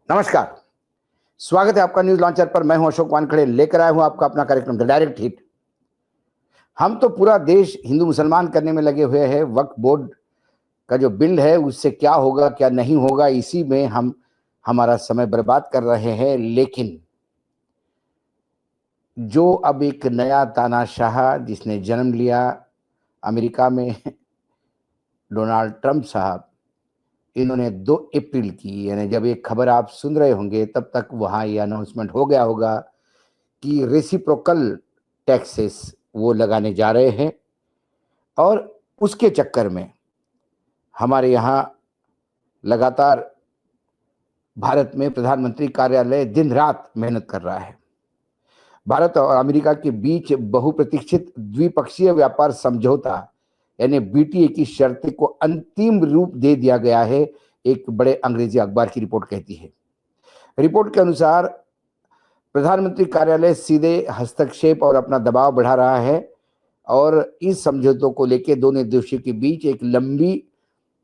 नमस्कार। स्वागत है आपका न्यूज लॉन्चर पर। मैं हूं अशोक वानखड़े, लेकर आया हूं आपका अपना कार्यक्रम द डायरेक्ट हिट। हम तो पूरा देश हिंदू मुसलमान करने में लगे हुए हैं। वक्फ बोर्ड का जो बिल है उससे क्या होगा क्या नहीं होगा, इसी में हम हमारा समय बर्बाद कर रहे हैं। लेकिन जो अब एक नया तानाशाह जिसने जन्म लिया अमेरिका में, डोनाल्ड ट्रंप साहब, इन्होंने 2 अप्रैल की, यानी जब ये खबर आप सुन रहे होंगे तब तक वहाँ ये अनाउंसमेंट हो गया होगा कि रेसिप्रोकल टैक्सेस वो लगाने जा रहे हैं। और उसके चक्कर में हमारे यहाँ लगातार भारत में प्रधानमंत्री कार्यालय दिन रात मेहनत कर रहा है। भारत और अमेरिका के बीच बहुप्रतीक्षित द्विपक्षीय व्यापार समझौता यानी बीटीए की शर्तें को अंतिम रूप दे दिया गया है, एक बड़े अंग्रेजी अखबार की रिपोर्ट कहती है। रिपोर्ट के अनुसार प्रधानमंत्री कार्यालय सीधे हस्तक्षेप और अपना दबाव बढ़ा रहा है और इस समझौतों को लेकर दोनों देशों के बीच एक लंबी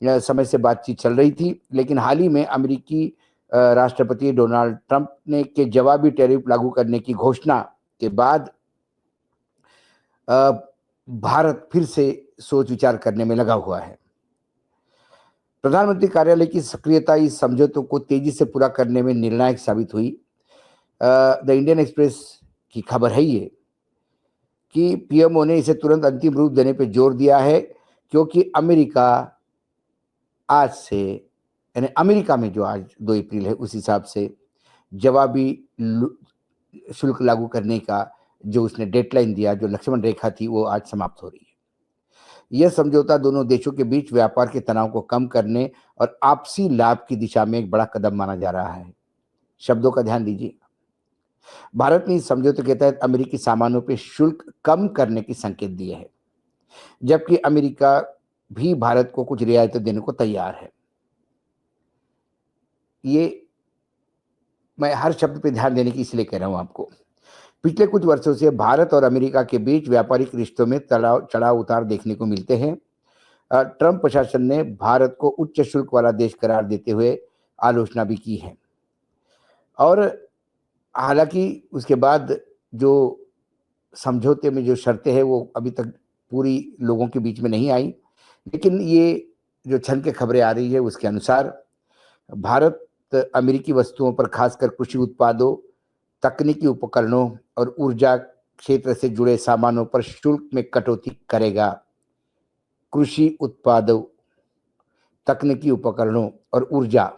समय से बातचीत चल रही थी। लेकिन हाल ही में अमेरिकी राष्ट्रपति डोनाल्ड ट्रंप ने के जवाबी टैरिफ लागू करने की घोषणा के बाद भारत फिर से सोच विचार करने में लगा हुआ है। प्रधानमंत्री कार्यालय की सक्रियता इस समझौतों को तेजी से पूरा करने में निर्णायक साबित हुई। द इंडियन एक्सप्रेस की खबर है ये कि पीएमओ ने इसे तुरंत अंतिम रूप देने पर जोर दिया है, क्योंकि अमेरिका आज से, यानी अमेरिका में जो आज 2 अप्रैल है उस हिसाब से जवाबी शुल्क लागू करने का जो उसने डेडलाइन दिया, जो लक्ष्मण रेखा थी, वो आज समाप्त हो रही है। यह समझौता दोनों देशों के बीच व्यापार के तनाव को कम करने और आपसी लाभ की दिशा में एक बड़ा कदम माना जा रहा है। शब्दों का ध्यान दीजिए। भारत ने इस समझौते के तहत अमेरिकी सामानों पर शुल्क कम करने के संकेत दिए हैं, जबकि अमेरिका भी भारत को कुछ रियायतें देने को तैयार है। ये मैं हर शब्द पे ध्यान देने की इसलिए कह रहा हूं आपको। पिछले कुछ वर्षों से भारत और अमेरिका के बीच व्यापारिक रिश्तों में चढ़ाव उतार देखने को मिलते हैं। ट्रंप प्रशासन ने भारत को उच्च शुल्क वाला देश करार देते हुए आलोचना भी की है और हालांकि उसके बाद जो समझौते में जो शर्तें हैं वो अभी तक पूरी लोगों के बीच में नहीं आई। लेकिन ये जो छन के खबरें आ रही है उसके अनुसार भारत अमेरिकी वस्तुओं पर खासकर कृषि उत्पादों, तकनीकी उपकरणों और ऊर्जा क्षेत्र से जुड़े सामानों पर शुल्क में कटौती करेगा। कृषि उत्पादों, तकनीकी उपकरणों और ऊर्जा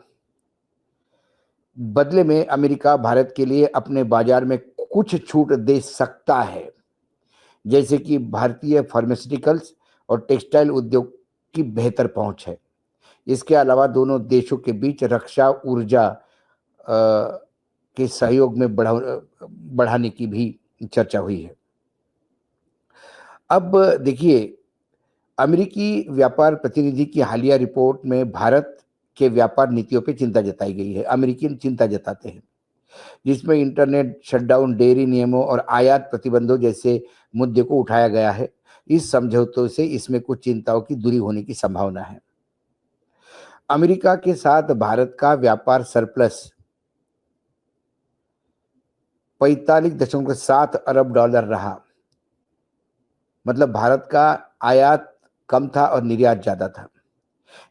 बदले में अमेरिका भारत के लिए अपने बाजार में कुछ छूट दे सकता है, जैसे कि भारतीय फार्मास्यूटिकल्स और टेक्सटाइल उद्योग की बेहतर पहुंच है। इसके अलावा दोनों देशों के बीच रक्षा ऊर्जा के सहयोग में बढ़ाने की भी चर्चा हुई है। अब देखिए, अमेरिकी व्यापार प्रतिनिधि की हालिया रिपोर्ट में भारत के व्यापार नीतियों पर चिंता जताई गई है। अमेरिकी चिंता जताते हैं, जिसमें इंटरनेट शटडाउन, डेयरी नियमों और आयात प्रतिबंधों जैसे मुद्दे को उठाया गया है। इस समझौतों से इसमें कुछ चिंताओं की दूरी होने की संभावना है। अमेरिका के साथ भारत का व्यापार सरप्लस 45.7 अरब डॉलर रहा। मतलब भारत का आयात कम था और निर्यात ज्यादा था,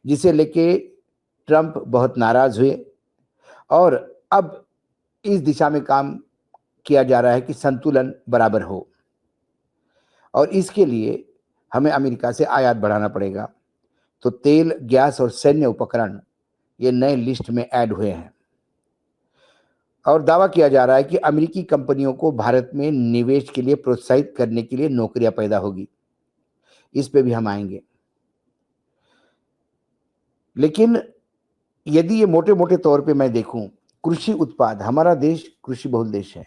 जिसे लेके ट्रंप बहुत नाराज हुए और अब इस दिशा में काम किया जा रहा है कि संतुलन बराबर हो और इसके लिए हमें अमेरिका से आयात बढ़ाना पड़ेगा। तो तेल, गैस और सैन्य उपकरण ये नए लिस्ट में ऐड हुए हैं और दावा किया जा रहा है कि अमेरिकी कंपनियों को भारत में निवेश के लिए प्रोत्साहित करने के लिए नौकरियां पैदा होगी। इस पे भी हम आएंगे। लेकिन यदि ये मोटे मोटे तौर पे मैं देखूं, कृषि उत्पाद, हमारा देश कृषि बहुल देश है।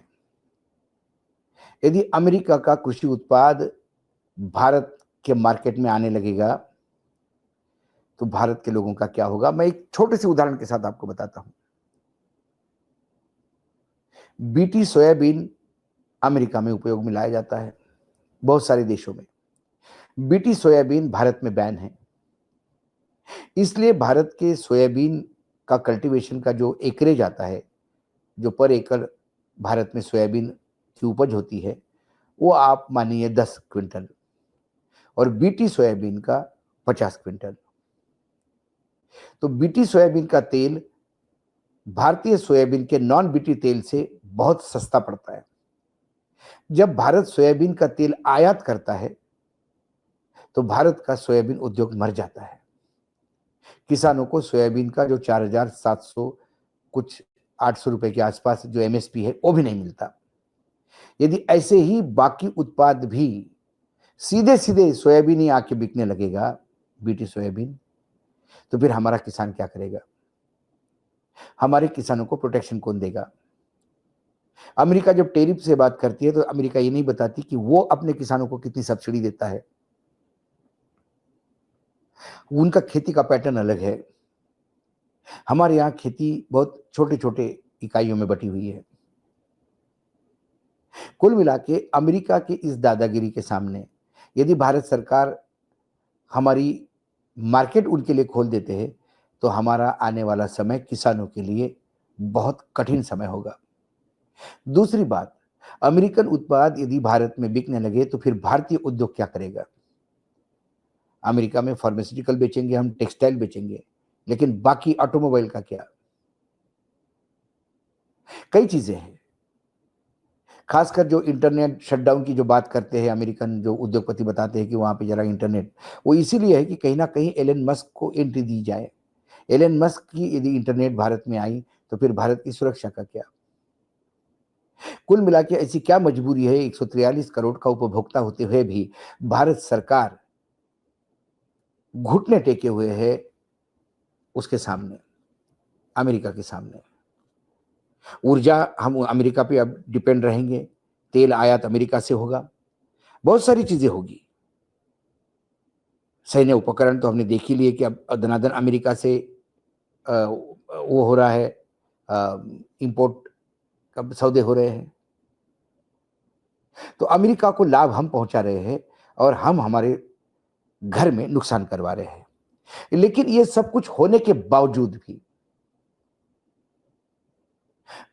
यदि अमेरिका का कृषि उत्पाद भारत के मार्केट में आने लगेगा तो भारत के लोगों का क्या होगा, मैं एक छोटे से उदाहरण के साथ आपको बताता हूं। बीटी सोयाबीन अमेरिका में उपयोग में लाया जाता है, बहुत सारे देशों में। बीटी सोयाबीन भारत में बैन है, इसलिए भारत के सोयाबीन का कल्टीवेशन का जो एकरेज आता है, जो पर एकड़ भारत में सोयाबीन की उपज होती है, वो आप मानिए 10 क्विंटल, और बीटी सोयाबीन का 50 क्विंटल। तो बीटी सोयाबीन का तेल भारतीय सोयाबीन के नॉन बीटी तेल से बहुत सस्ता पड़ता है। जब भारत सोयाबीन का तेल आयात करता है तो भारत का सोयाबीन उद्योग मर जाता है। किसानों को सोयाबीन का जो 4,700 कुछ 800 रुपए के आसपास जो एमएसपी है वो भी नहीं मिलता। यदि ऐसे ही बाकी उत्पाद भी सीधे सीधे सोयाबीन ही आके बिकने लगेगा, बीटी सोयाबीन, तो फिर हमारा किसान क्या करेगा? हमारे किसानों को प्रोटेक्शन कौन देगा? अमेरिका जब टेरिफ से बात करती है तो अमेरिका ये नहीं बताती कि वो अपने किसानों को कितनी सब्सिडी देता है। उनका खेती का पैटर्न अलग है। हमारे यहाँ खेती बहुत छोटे छोटे इकाइयों में बटी हुई है। कुल मिला के अमेरिका की इस दादागिरी के सामने यदि भारत सरकार हमारी मार्केट उनके लिए खोल देते हैं तो हमारा आने वाला समय किसानों के लिए बहुत कठिन समय होगा। दूसरी बात, अमेरिकन उत्पाद यदि भारत में बिकने लगे तो फिर भारतीय उद्योग क्या करेगा? अमेरिका में फार्मास्यूटिकल बेचेंगे हम, टेक्सटाइल बेचेंगे, लेकिन बाकी ऑटोमोबाइल का क्या? कई चीजें हैं। खासकर जो इंटरनेट शटडाउन की जो बात करते हैं अमेरिकन जो उद्योगपति बताते हैं कि वहां पे जरा इंटरनेट, वो इसीलिए है कि कहीं ना कहीं एलन मस्क को एंट्री दी जाए। एलन मस्क की यदि इंटरनेट भारत में आई तो फिर भारत की सुरक्षा का क्या? कुल मिला के ऐसी क्या मजबूरी है 143 करोड़ का उपभोक्ता होते हुए भी भारत सरकार घुटने टेके हुए है उसके सामने, अमेरिका के सामने। ऊर्जा हम अमेरिका पे अब डिपेंड रहेंगे, तेल आयात अमेरिका से होगा, बहुत सारी चीजें होगी। सैन्य उपकरण तो हमने देख ही लिए कि अब धनाधन अमेरिका से वो हो रहा है, इंपोर्ट का सौदे हो रहे हैं। तो अमेरिका को लाभ हम पहुंचा रहे हैं और हम हमारे घर में नुकसान करवा रहे हैं। लेकिन ये सब कुछ होने के बावजूद भी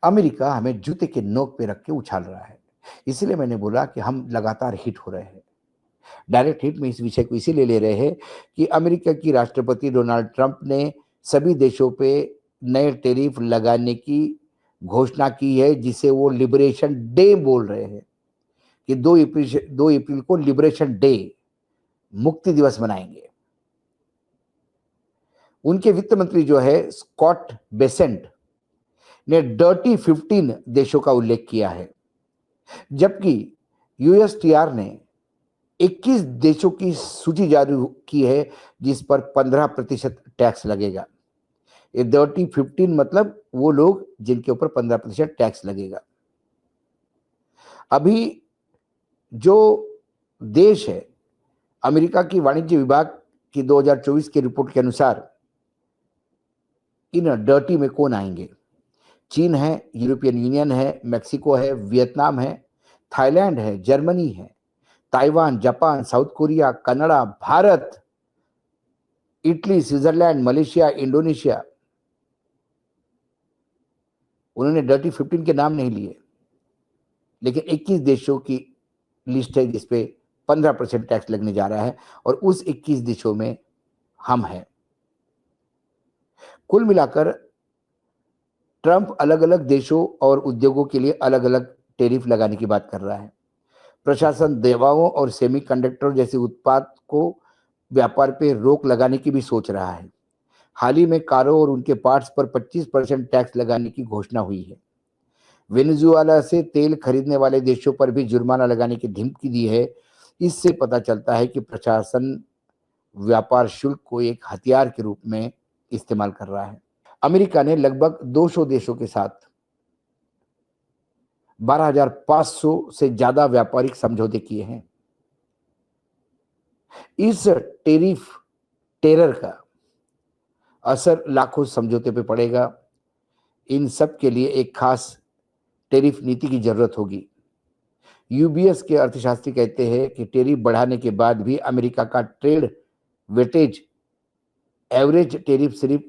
अमेरिका हमें जूते के नोक पे रख के उछाल रहा है। इसलिए मैंने बोला कि हम लगातार हिट हो रहे हैं। डायरेक्ट हिट में इस विषय को इसीलिए ले रहे हैं कि अमेरिका की राष्ट्रपति डोनाल्ड ट्रंप ने सभी देशों पे नए टैरिफ लगाने की घोषणा की है, जिसे वो लिबरेशन डे बोल रहे हैं कि 2 अप्रैल को लिबरेशन डे, मुक्ति दिवस मनाएंगे। उनके वित्त मंत्री जो है स्कॉट बेसेंट ने डर्टी 15 देशों का उल्लेख किया है, जबकि यूएसटीआर ने 21 देशों की सूची जारी की है जिस पर 15% टैक्स लगेगा। ये डर्टी 15 मतलब वो लोग जिनके ऊपर 15% टैक्स लगेगा। अभी जो देश है, अमेरिका की वाणिज्य विभाग की 2024 की रिपोर्ट के अनुसार इन डर्टी में कौन आएंगे? चीन है, यूरोपियन यूनियन है, मेक्सिको है, वियतनाम है, थाईलैंड है, जर्मनी है, Taiwan, Japan, south Korea, Canada, Bharat, Italy, Switzerland, Malaysia, Indonesia. उन्होंने डर्टी 15 के नाम नहीं लिए, लेकिन 21 देशों की लिस्ट है जिसपे 15% टैक्स लगने जा रहा है और उस 21 देशों में हम हैं। कुल मिलाकर ट्रंप अलग अलग देशों और उद्योगों के लिए अलग अलग टैरिफ लगाने की बात कर रहा है। प्रशासन दवाओं और सेमीकंडक्टर जैसे उत्पाद को व्यापार पे रोक लगाने की भी सोच रहा है। हाल ही में कारों और उनके पार्ट्स पर 25% टैक्स लगाने की घोषणा हुई है। वेनेजुएला से तेल खरीदने वाले देशों पर भी जुर्माना लगाने की धमकी दी है। इससे पता चलता है कि प्रशासन व्यापार शुल्क को एक हथियार के रूप में इस्तेमाल कर रहा है। अमेरिका ने लगभग 200 देशों के साथ 12,500 से ज्यादा व्यापारिक समझौते किए हैं। इस टेरिफ टेरर का असर लाखों समझौते पे पड़ेगा। इन सब के लिए एक खास टेरिफ नीति की जरूरत होगी। यूबीएस के अर्थशास्त्री कहते हैं कि टेरिफ बढ़ाने के बाद भी अमेरिका का ट्रेड वेटेज एवरेज टेरिफ सिर्फ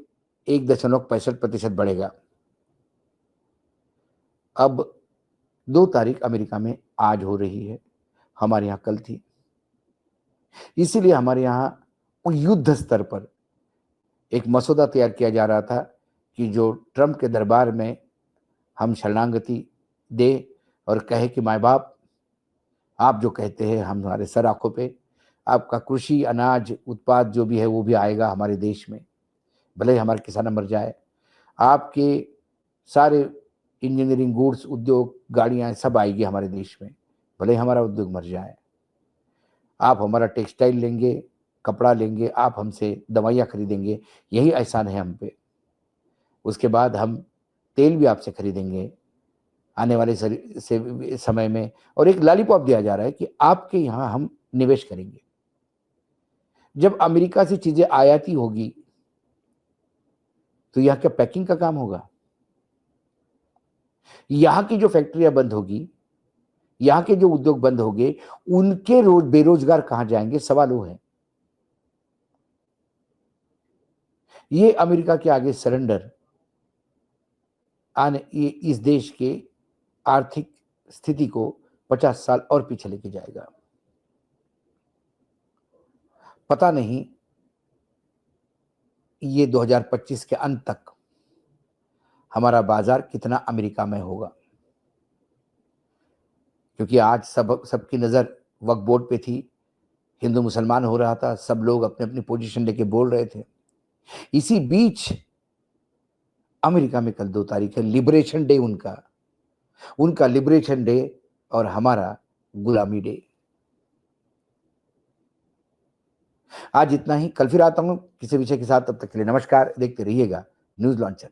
1.65% बढ़ेगा। अब 2 तारीख अमेरिका में आज हो रही है, हमारे यहाँ कल थी। इसीलिए हमारे यहाँ युद्ध स्तर पर एक मसौदा तैयार किया जा रहा था कि जो ट्रंप के दरबार में हम शरणागति दें और कहे कि माँ बाप, आप जो कहते हैं हम हमारे सर आँखों पे, आपका कृषि अनाज उत्पाद जो भी है वो भी आएगा हमारे देश में, भले ही हमारे किसान मर जाए। आपके सारे इंजीनियरिंग गुड्स उद्योग गाड़ियाँ सब आएगी हमारे देश में, भले ही हमारा उद्योग मर जाए। आप हमारा टेक्सटाइल लेंगे, कपड़ा लेंगे, आप हमसे दवाइयाँ खरीदेंगे, यही एहसान है हम पे। उसके बाद हम तेल भी आपसे खरीदेंगे आने वाले समय में, और एक लॉलीपॉप दिया जा रहा है कि आपके यहाँ हम निवेश करेंगे। जब अमेरिका से चीजें आयाती होगी तो यहाँ क्या पैकिंग का काम होगा? यहाँ की जो फैक्ट्रियां बंद होगी, यहाँ के जो उद्योग बंद होंगे, उनके बेरोजगार कहां जाएंगे? सवाल वो है। ये अमेरिका के आगे सरेंडर आने ये इस देश के आर्थिक स्थिति को 50 साल और पीछे लेके जाएगा। पता नहीं ये 2025 के अंत तक हमारा बाजार कितना अमेरिका में होगा, क्योंकि आज सबकी नजर वक्फ बोर्ड पे थी, हिंदू मुसलमान हो रहा था, सब लोग अपने अपनी पोजीशन लेके बोल रहे थे। इसी बीच अमेरिका में कल 2 तारीख है, लिबरेशन डे उनका लिबरेशन डे और हमारा गुलामी डे। आज इतना ही, कल फिर आता हूं किसी विषय के साथ। तब तक के लिए नमस्कार। देखते रहिएगा न्यूज लॉन्चर।